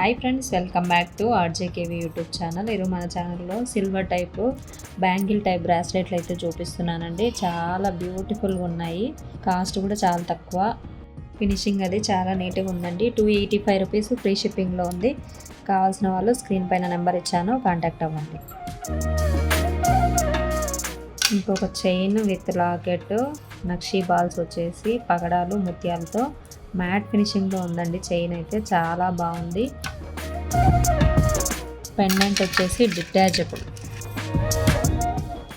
Hi friends, welcome back to RJKV YouTube channel. ఈరోజు మన ఛానల్లో సిల్వర్ టైప్ బ్యాంగిల్ టైప్ బ్రాస్లెట్లు అయితే చూపిస్తున్నానండి. చాలా బ్యూటిఫుల్గా ఉన్నాయి. కాస్ట్ కూడా చాలా తక్కువ. ఫినిషింగ్ అది చాలా నీట్గా ఉందండి. 285 రూపీస్ ఫ్రీ షిప్పింగ్లో ఉంది. కావాల్సిన వాళ్ళు స్క్రీన్ పైన నెంబర్ ఇచ్చాను, కాంటాక్ట్ అవ్వండి. ఇంకొక chain with locket, nakshi balls వచ్చేసి పగడాలు ముత్యాలతో మ్యాట్ ఫినిషింగ్లో ఉందండి. చైన్ అయితే చాలా బాగుంది. పెండెంట్ వచ్చేసి డిటాచబుల్.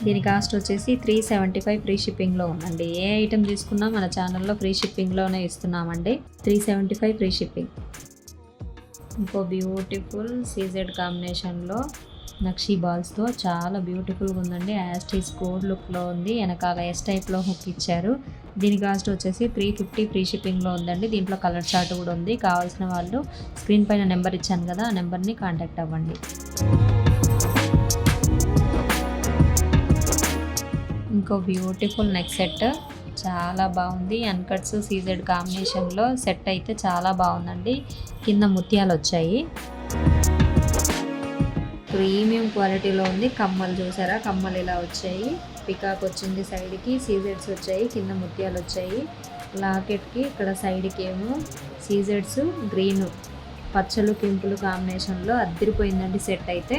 దీని కాస్ట్ వచ్చేసి 375 ఫ్రీ షిప్పింగ్లో ఉందండి. ఏ ఐటెం తీసుకున్నా మన ఛానల్లో ఫ్రీ షిప్పింగ్లోనే ఇస్తున్నామండి. 375 ఫ్రీ షిప్పింగ్. ఇంకో బ్యూటిఫుల్ సీజెడ్ కాంబినేషన్లో నక్షీ బాల్స్తో చాలా బ్యూటిఫుల్గా ఉందండి. యాస్టీస్ కోడ్ లుక్లో ఉంది. వెనకాల ఎస్ టైప్లో హుక్ ఇచ్చారు. దీని కాస్ట్ వచ్చేసి 350 ఫ్రీ షిప్పింగ్లో ఉందండి. దీంట్లో కలర్ చార్ట్ కూడా ఉంది. కావాల్సిన వాళ్ళు స్క్రీన్ పైన నెంబర్ ఇచ్చాను కదా, ఆ నెంబర్ని కాంటాక్ట్ అవ్వండి. ఇంకో బ్యూటిఫుల్ నెక్ సెట్ చాలా బాగుంది. అన్కట్స్ సీజెడ్ కాంబినేషన్లో సెట్ అయితే చాలా బాగుందండి. కింద ముత్యాలు వచ్చాయి. ప్రీమియం క్వాలిటీలో ఉంది. కమ్మలు చూసారా, కమ్మలు ఇలా వచ్చాయి. పికాక్ వచ్చింది, సైడ్కి సీజెడ్స్ వచ్చాయి, కింద ముత్యాలు వచ్చాయి. లాకెట్కి ఇక్కడ సైడ్కి ఏమో సీజెడ్స్ గ్రీన్ పచ్చలు కెంపులు కాంబినేషన్లో అద్దరిపోయిందండి సెట్ అయితే.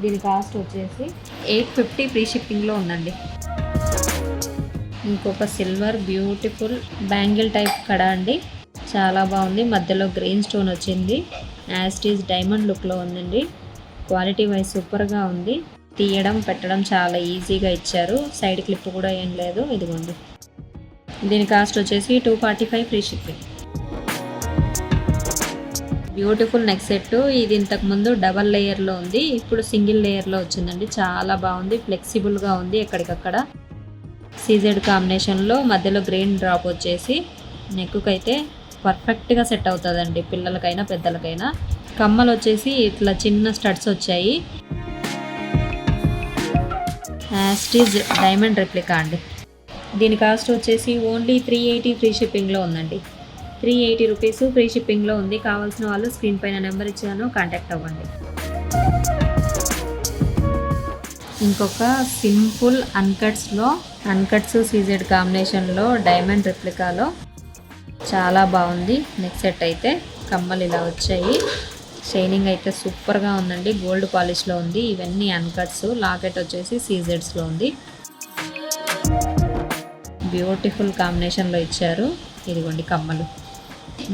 దీని కాస్ట్ వచ్చేసి 850 ఫ్రీ షిప్పింగ్లో ఉందండి. ఇంకొక సిల్వర్ బ్యూటిఫుల్ బ్యాంగిల్ టైప్ కడ అండి. చాలా బాగుంది. మధ్యలో గ్రీన్ స్టోన్ వచ్చింది. యాస్టీస్ డైమండ్ లుక్లో ఉందండి. క్వాలిటీ వైజ్ సూపర్గా ఉంది. తీయడం పెట్టడం చాలా ఈజీగా ఇచ్చారు. సైడ్ క్లిప్ కూడా ఏం లేదు. ఇదిగోండి. దీని కాస్ట్ వచ్చేసి 245 free shipping. Beautiful neck set. ఇది ఇంతకుముందు డబల్ లేయర్లో ఉంది, ఇప్పుడు సింగిల్ లేయర్లో వచ్చిందండి. చాలా బాగుంది. ఫ్లెక్సిబుల్గా ఉంది. ఎక్కడికక్కడ సీజెడ్ కాంబినేషన్లో మధ్యలో గ్రీన్ డ్రాప్ వచ్చేసి నెక్కుకైతే పర్ఫెక్ట్గా సెట్ అవుతుందండి, పిల్లలకైనా పెద్దలకైనా. కమ్మలు వచ్చేసి ఇట్లా చిన్న స్టడ్స్ వచ్చాయి. యాస్టీస్ డైమండ్ రెప్లికా అండి. దీని కాస్ట్ వచ్చేసి ఓన్లీ 380 ఫ్రీ షిప్పింగ్లో ఉందండి. 380 రూపీస్ ఫ్రీ షిప్పింగ్లో ఉంది. కావాల్సిన వాళ్ళు స్క్రీన్ పైన నెంబర్ ఇచ్చాను, కాంటాక్ట్ అవ్వండి. ఇంకొక సింపుల్ అన్కట్స్ సీజెడ్ కాంబినేషన్లో డైమండ్ రెప్లికాలో చాలా బాగుంది. నెక్ సెట్ అయితే కమ్మలు ఇలా వచ్చాయి. షైనింగ్ అయితే సూపర్గా ఉందండి. గోల్డ్ పాలిష్లో ఉంది. ఇవన్నీ అన్కట్స్. లాకెట్ వచ్చేసి సీజెడ్స్లో ఉంది. బ్యూటిఫుల్ కాంబినేషన్లో ఇచ్చారు. ఇదిగోండి కమ్మలు.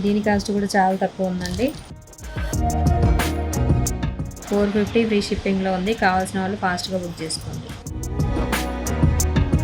దీని కాస్ట్ కూడా చాలా తక్కువ ఉందండి. 450 ఫ్రీ షిప్పింగ్లో ఉంది. కావాల్సిన వాళ్ళు ఫాస్ట్గా బుక్ చేసుకోండి.